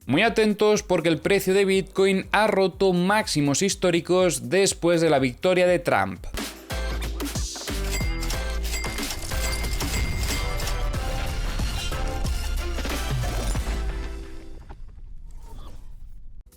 Muy atentos porque el precio de Bitcoin ha roto máximos históricos después de la victoria de Trump.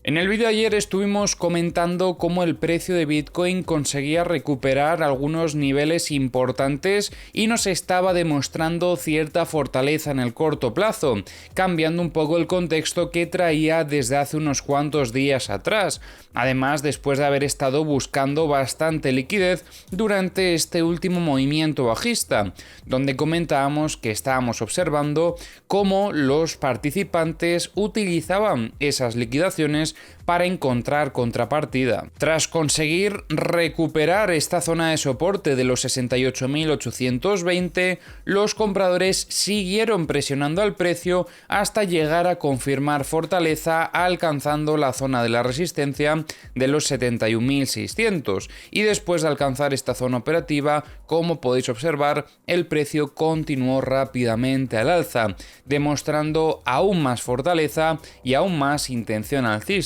En el vídeo de ayer estuvimos comentando cómo el precio de Bitcoin conseguía recuperar algunos niveles importantes y nos estaba demostrando cierta fortaleza en el corto plazo, cambiando un poco el contexto que traía desde hace unos cuantos días atrás. Además, después de haber estado buscando bastante liquidez durante este último movimiento bajista, donde comentábamos que estábamos observando cómo los participantes utilizaban esas liquidaciones para encontrar contrapartida. Tras conseguir recuperar esta zona de soporte de los 68.820, los compradores siguieron presionando al precio hasta llegar a confirmar fortaleza, alcanzando la zona de la resistencia de los 71.600, y después de alcanzar esta zona operativa, como podéis observar, el precio continuó rápidamente al alza, demostrando aún más fortaleza y aún más intención alcista.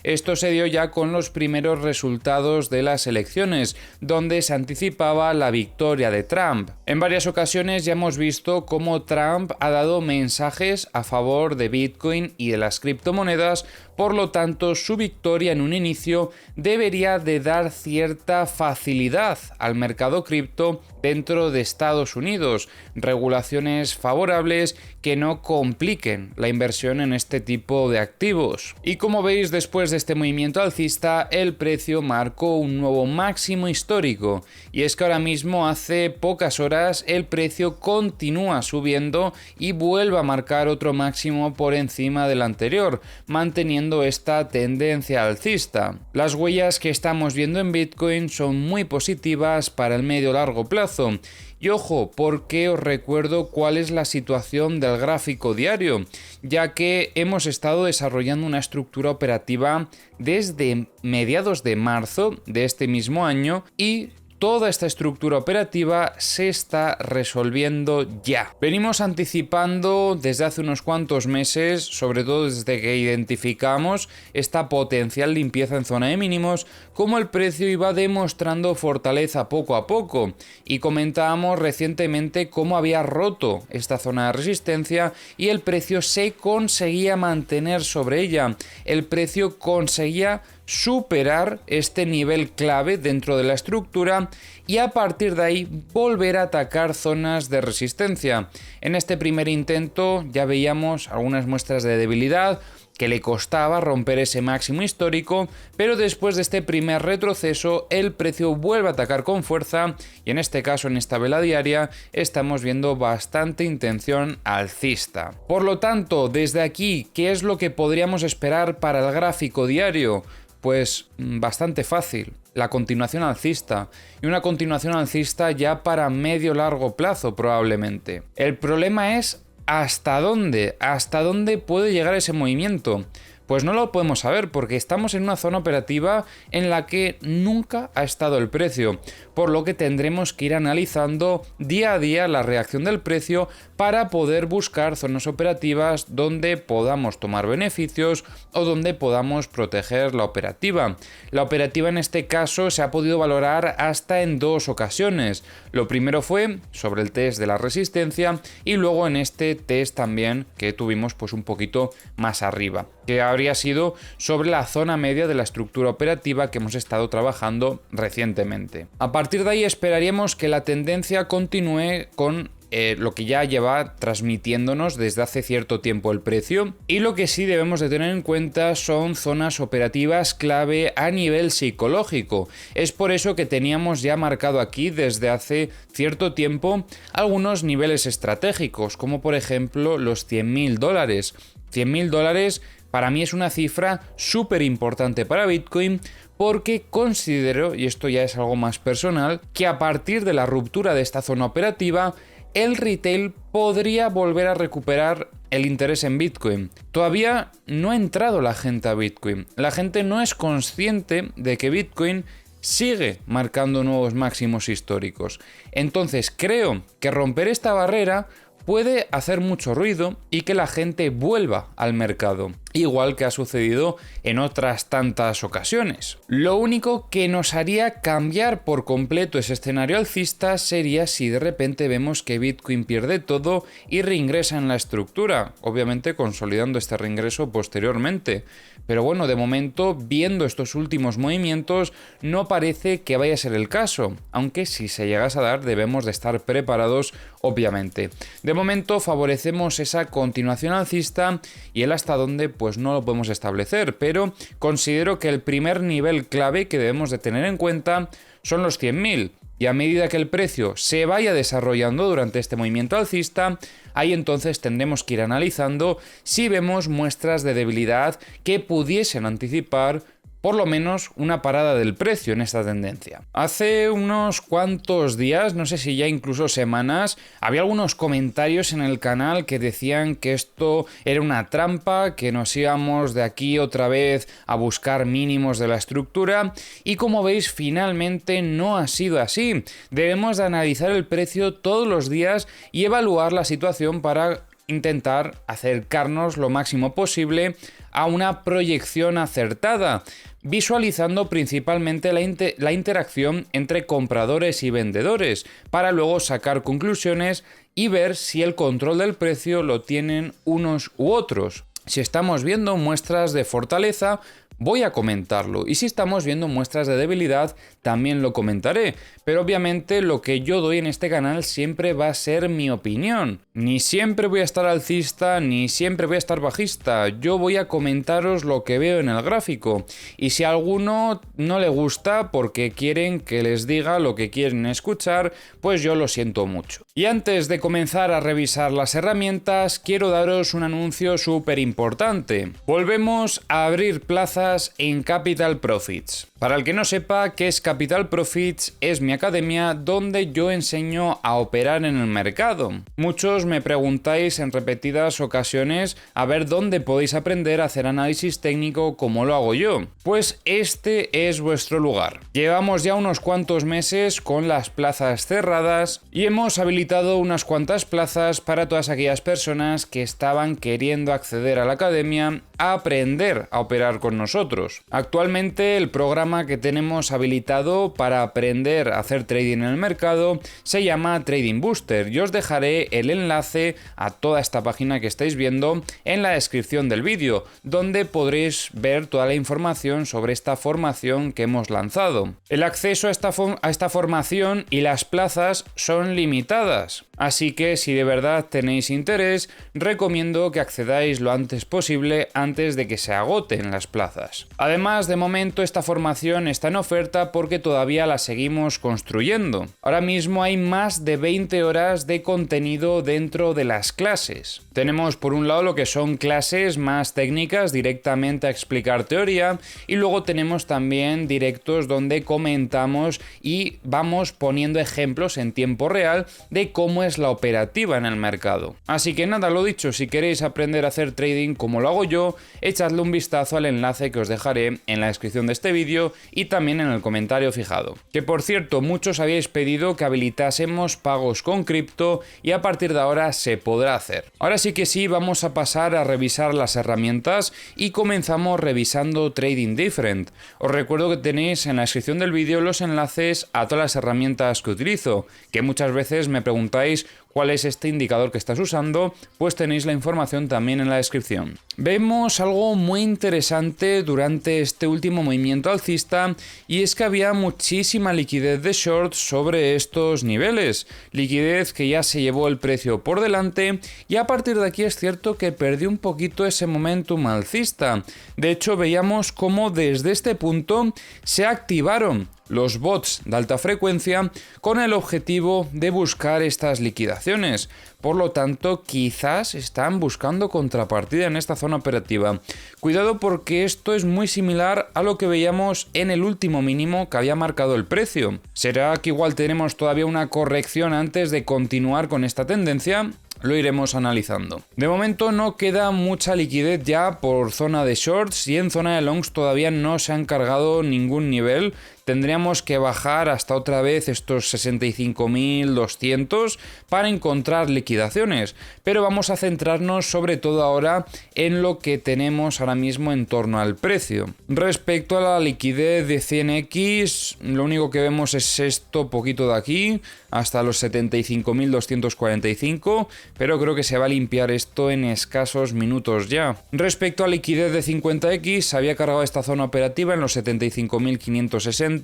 Esto se dio ya con los primeros resultados de las elecciones, donde se anticipaba la victoria de Trump. En varias ocasiones ya hemos visto cómo Trump ha dado mensajes a favor de Bitcoin y de las criptomonedas, por lo tanto su victoria en un inicio debería de dar cierta facilidad al mercado cripto dentro de Estados Unidos, regulaciones favorables que no compliquen la inversión en este tipo de activos. Y como veis, después de este movimiento alcista, el precio marcó un nuevo máximo histórico, y es que ahora mismo hace pocas horas el precio continúa subiendo y vuelve a marcar otro máximo por encima del anterior, manteniendo esta tendencia alcista. Las huellas que estamos viendo en Bitcoin son muy positivas para el medio largo plazo. Y ojo, porque os recuerdo cuál es la situación del gráfico diario, ya que hemos estado desarrollando una estructura operativa desde mediados de marzo de este mismo año y toda esta estructura operativa se está resolviendo ya. Venimos anticipando desde hace unos cuantos meses, sobre todo desde que identificamos esta potencial limpieza en zona de mínimos, cómo el precio iba demostrando fortaleza poco a poco, y comentábamos recientemente cómo había roto esta zona de resistencia y el precio se conseguía mantener sobre ella. El precio conseguía superar este nivel clave dentro de la estructura y a partir de ahí volver a atacar zonas de resistencia. En este primer intento ya veíamos algunas muestras de debilidad, que le costaba romper ese máximo histórico, pero después de este primer retroceso el precio vuelve a atacar con fuerza y en este caso, en esta vela diaria, estamos viendo bastante intención alcista. Por lo tanto, desde aquí, ¿qué es lo que podríamos esperar para el gráfico diario? Pues bastante fácil, la continuación alcista, y una continuación alcista ya para medio largo plazo probablemente. El problema es ¿hasta dónde puede llegar ese movimiento? Pues no lo podemos saber porque estamos en una zona operativa en la que nunca ha estado el precio, por lo que tendremos que ir analizando día a día la reacción del precio para poder buscar zonas operativas donde podamos tomar beneficios o donde podamos proteger la operativa. La operativa en este caso se ha podido valorar hasta en dos ocasiones. Lo primero fue sobre el test de la resistencia y luego en este test también que tuvimos pues un poquito más arriba, que habría sido sobre la zona media de la estructura operativa que hemos estado trabajando recientemente. A partir de ahí esperaríamos que la tendencia continúe con lo que ya lleva transmitiéndonos desde hace cierto tiempo el precio, y lo que sí debemos de tener en cuenta son zonas operativas clave a nivel psicológico. Es por eso que teníamos ya marcado aquí desde hace cierto tiempo algunos niveles estratégicos, como por ejemplo los $100.000. $100.000 para mí es una cifra súper importante para Bitcoin, porque considero, y esto ya es algo más personal, que a partir de la ruptura de esta zona operativa el retail podría volver a recuperar el interés en Bitcoin. Todavía no ha entrado la gente a Bitcoin. La gente no es consciente de que Bitcoin sigue marcando nuevos máximos históricos. Entonces creo que romper esta barrera puede hacer mucho ruido y que la gente vuelva al mercado. igual que ha sucedido en otras tantas ocasiones. Lo único que nos haría cambiar por completo ese escenario alcista sería si de repente vemos que Bitcoin pierde todo y reingresa en la estructura, obviamente consolidando este reingreso posteriormente. Pero bueno, de momento, viendo estos últimos movimientos, no parece que vaya a ser el caso, aunque si se llegase a dar debemos de estar preparados, obviamente. De momento favorecemos esa continuación alcista y el hasta dónde pues no lo podemos establecer, pero considero que el primer nivel clave que debemos de tener en cuenta son los 100.000. Y a medida que el precio se vaya desarrollando durante este movimiento alcista, ahí entonces tendremos que ir analizando si vemos muestras de debilidad que pudiesen anticipar por lo menos una parada del precio en esta tendencia. Hace unos cuantos días, no sé si ya incluso semanas, había algunos comentarios en el canal que decían que esto era una trampa, que nos íbamos de aquí otra vez a buscar mínimos de la estructura, y como veis finalmente no ha sido así. Debemos de analizar el precio todos los días y evaluar la situación para intentar acercarnos lo máximo posible a una proyección acertada, visualizando principalmente la interacción entre compradores y vendedores, para luego sacar conclusiones y ver si el control del precio lo tienen unos u otros. Si estamos viendo muestras de fortaleza, voy a comentarlo, y si estamos viendo muestras de debilidad, también lo comentaré, pero obviamente lo que yo doy en este canal siempre va a ser mi opinión. Ni siempre voy a estar alcista, ni siempre voy a estar bajista. Yo voy a comentaros lo que veo en el gráfico, y si a alguno no le gusta porque quieren que les diga lo que quieren escuchar, pues yo lo siento mucho. Y antes de comenzar a revisar las herramientas, quiero daros un anuncio súper importante. Volvemos a abrir plazas en Capital Profits. Para el que no sepa qué es Capital Profits, es mi academia donde yo enseño a operar en el mercado. Muchos me preguntáis en repetidas ocasiones a ver dónde podéis aprender a hacer análisis técnico como lo hago yo. Pues este es vuestro lugar. Llevamos ya unos cuantos meses con las plazas cerradas y hemos habilitado unas cuantas plazas para todas aquellas personas que estaban queriendo acceder a la academia a aprender a operar con nosotros. Actualmente el programa que tenemos habilitado para aprender a hacer trading en el mercado se llama Trading Booster. Yo os dejaré el enlace a toda esta página que estáis viendo en la descripción del vídeo, donde podréis ver toda la información sobre esta formación que hemos lanzado. El acceso a esta formación y las plazas son limitadas, así que si de verdad tenéis interés, recomiendo que accedáis lo antes posible antes de que se agoten las plazas. Además, de momento esta formación está en oferta porque todavía la seguimos construyendo. Ahora mismo hay más de 20 horas de contenido dentro de las clases. Tenemos por un lado lo que son clases más técnicas directamente a explicar teoría, y luego tenemos también directos donde comentamos y vamos poniendo ejemplos en tiempo real de cómo es la operativa en el mercado. Así que nada, lo dicho, si queréis aprender a hacer trading como lo hago yo, echadle un vistazo al enlace que os dejaré en la descripción de este vídeo y también en el comentario fijado. Que por cierto, muchos habíais pedido que habilitásemos pagos con cripto y a partir de ahora se podrá hacer. Ahora sí que sí, vamos a pasar a revisar las herramientas y comenzamos revisando Trading Different. Os recuerdo que tenéis en la descripción del vídeo los enlaces a todas las herramientas que utilizo, que muchas veces me preguntáis cuál es este indicador que estás usando, pues tenéis la información también en la descripción. Vemos algo muy interesante durante este último movimiento alcista, y es que había muchísima liquidez de short sobre estos niveles, liquidez que ya se llevó el precio por delante, y a partir de aquí es cierto que perdió un poquito ese momentum alcista. De hecho, veíamos cómo desde este punto se activaron los bots de alta frecuencia con el objetivo de buscar estas liquidaciones. Por lo tanto, quizás están buscando contrapartida en esta zona operativa. Cuidado, porque esto es muy similar a lo que veíamos en el último mínimo que había marcado el precio. ¿Será que igual tenemos todavía una corrección antes de continuar con esta tendencia? Lo iremos analizando. De momento no queda mucha liquidez ya por zona de shorts, y en zona de longs todavía no se han cargado ningún nivel. tendríamos que bajar hasta otra vez estos 65.200 para encontrar liquidaciones, pero vamos a centrarnos sobre todo ahora en lo que tenemos ahora mismo en torno al precio. Respecto a la liquidez de 100X, lo único que vemos es esto poquito de aquí, hasta los 75.245, pero creo que se va a limpiar esto en escasos minutos ya. Respecto a liquidez de 50X, se había cargado esta zona operativa en los 75.560,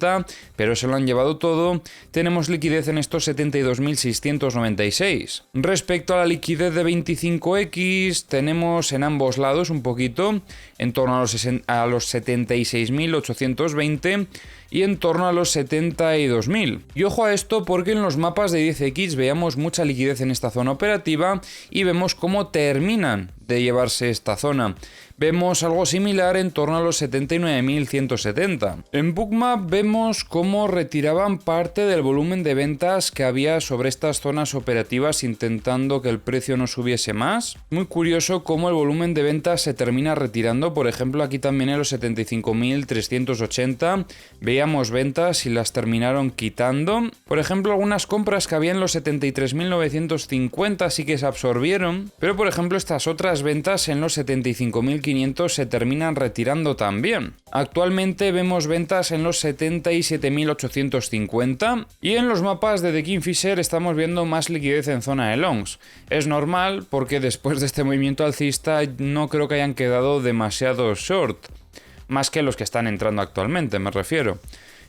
pero se lo han llevado todo. Tenemos liquidez en estos 72.696. Respecto a la liquidez de 25X, tenemos en ambos lados un poquito, en torno a los 76.820 y en torno a los 72.000. Y ojo a esto porque en los mapas de 10X veamos mucha liquidez en esta zona operativa y vemos cómo terminan de llevarse esta zona. Vemos algo similar en torno a los 79.170. En Bookmap vemos cómo retiraban parte del volumen de ventas que había sobre estas zonas operativas intentando que el precio no subiese más. Muy curioso cómo el volumen de ventas se termina retirando. Por ejemplo, aquí también en los 75.380 veíamos ventas y las terminaron quitando. Por ejemplo, algunas compras que había en los 73.950 sí que se absorbieron, pero por ejemplo estas otras ventas en los 75.500 se terminan retirando también. Actualmente vemos ventas en los 77.850 y en los mapas de The Kingfisher estamos viendo más liquidez en zona de longs. Es normal porque después de este movimiento alcista no creo que hayan quedado demasiados short, más que los que están entrando actualmente, me refiero.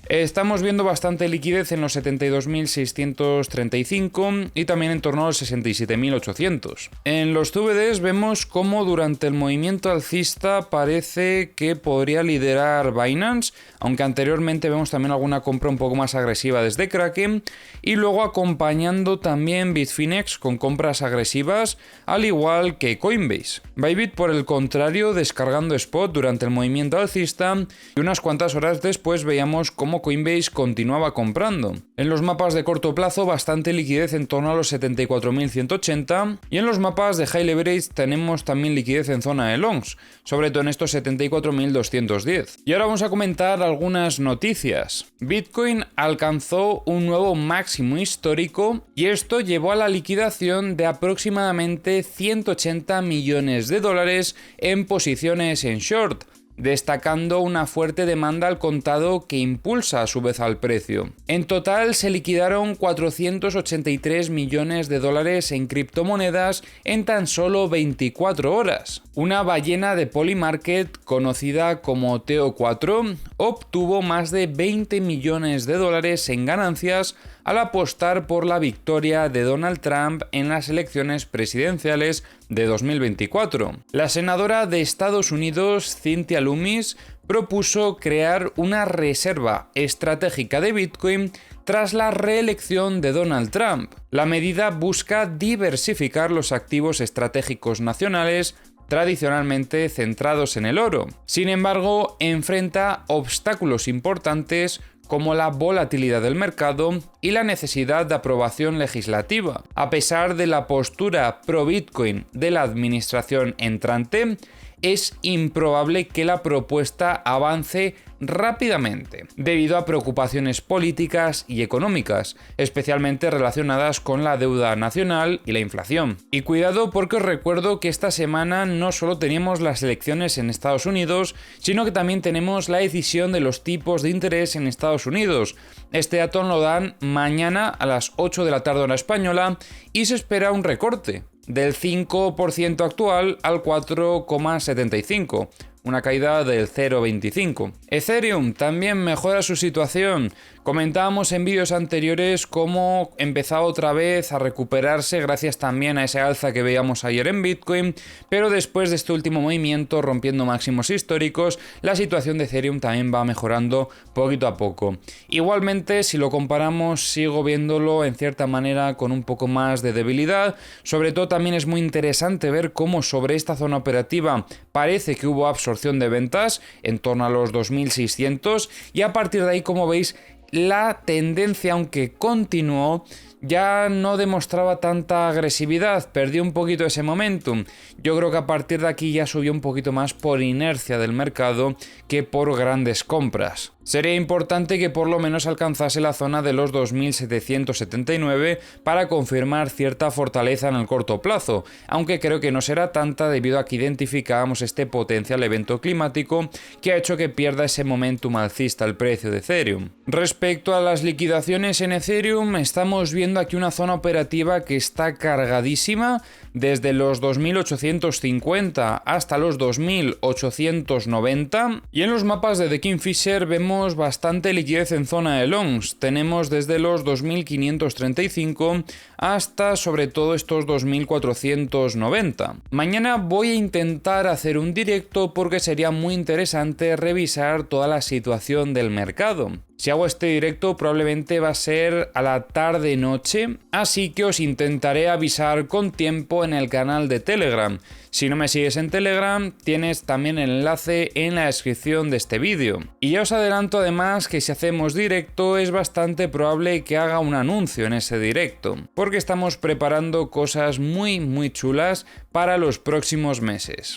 Estamos viendo bastante liquidez en los 72.635 y también en torno a los 67.800. En los CVDs vemos cómo durante el movimiento alcista parece que podría liderar Binance, aunque anteriormente vemos también alguna compra un poco más agresiva desde Kraken, y luego acompañando también Bitfinex con compras agresivas, al igual que Coinbase. Bybit, por el contrario, descargando spot durante el movimiento alcista y unas cuantas horas después veíamos cómo Coinbase continuaba comprando. En los mapas de corto plazo bastante liquidez en torno a los 74.180 y en los mapas de high leverage tenemos también liquidez en zona de longs, sobre todo en estos 74.210. Y ahora vamos a comentar algunas noticias. Bitcoin alcanzó un nuevo máximo histórico y esto llevó a la liquidación de aproximadamente 180 millones de dólares en posiciones en short, destacando una fuerte demanda al contado que impulsa a su vez al precio. En total se liquidaron 483 millones de dólares en criptomonedas en tan solo 24 horas. Una ballena de Polymarket conocida como TO4 obtuvo más de 20 millones de dólares en ganancias al apostar por la victoria de Donald Trump en las elecciones presidenciales de 2024. La senadora de Estados Unidos, Cynthia Lummis, propuso crear una reserva estratégica de Bitcoin tras la reelección de Donald Trump. La medida busca diversificar los activos estratégicos nacionales tradicionalmente centrados en el oro. Sin embargo, enfrenta obstáculos importantes como la volatilidad del mercado y la necesidad de aprobación legislativa. A pesar de la postura pro-Bitcoin de la administración entrante, es improbable que la propuesta avance rápidamente, debido a preocupaciones políticas y económicas, especialmente relacionadas con la deuda nacional y la inflación. Y cuidado porque os recuerdo que esta semana no solo teníamos las elecciones en Estados Unidos, sino que también tenemos la decisión de los tipos de interés en Estados Unidos. Este dato lo dan mañana a las 8 de la tarde hora española y se espera un recorte del 5% actual al 4,75%. Una caída del 0,25. Ethereum también mejora su situación. Comentábamos en vídeos anteriores cómo empezaba otra vez a recuperarse gracias también a ese alza que veíamos ayer en Bitcoin, pero después de este último movimiento rompiendo máximos históricos, la situación de Ethereum también va mejorando poquito a poco. Igualmente, si lo comparamos, sigo viéndolo en cierta manera con un poco más de debilidad. Sobre todo también es muy interesante ver cómo sobre esta zona operativa parece que hubo absorción de ventas en torno a los 2.600 y a partir de ahí, como veis, la tendencia, aunque continuó, ya no demostraba tanta agresividad, perdió un poquito ese momentum. Yo creo que a partir de aquí ya subió un poquito más por inercia del mercado que por grandes compras. Sería importante que por lo menos alcanzase la zona de los 2.779 para confirmar cierta fortaleza en el corto plazo, aunque creo que no será tanta debido a que identificábamos este potencial evento climático que ha hecho que pierda ese momentum alcista el precio de Ethereum. Respecto a las liquidaciones en Ethereum, estamos viendo aquí una zona operativa que está cargadísima desde los 2.850 hasta los 2.890 y en los mapas de The Kingfisher vemos bastante liquidez en zona de longs. Tenemos desde los 2.535 hasta sobre todo estos 2.490. Mañana voy a intentar hacer un directo porque sería muy interesante revisar toda la situación del mercado. Si hago este directo probablemente va a ser a la tarde-noche, así que os intentaré avisar con tiempo en el canal de Telegram. Si no me sigues en Telegram, tienes también el enlace en la descripción de este vídeo. Y ya os adelanto además que si hacemos directo es bastante probable que haga un anuncio en ese directo, porque estamos preparando cosas muy chulas para los próximos meses.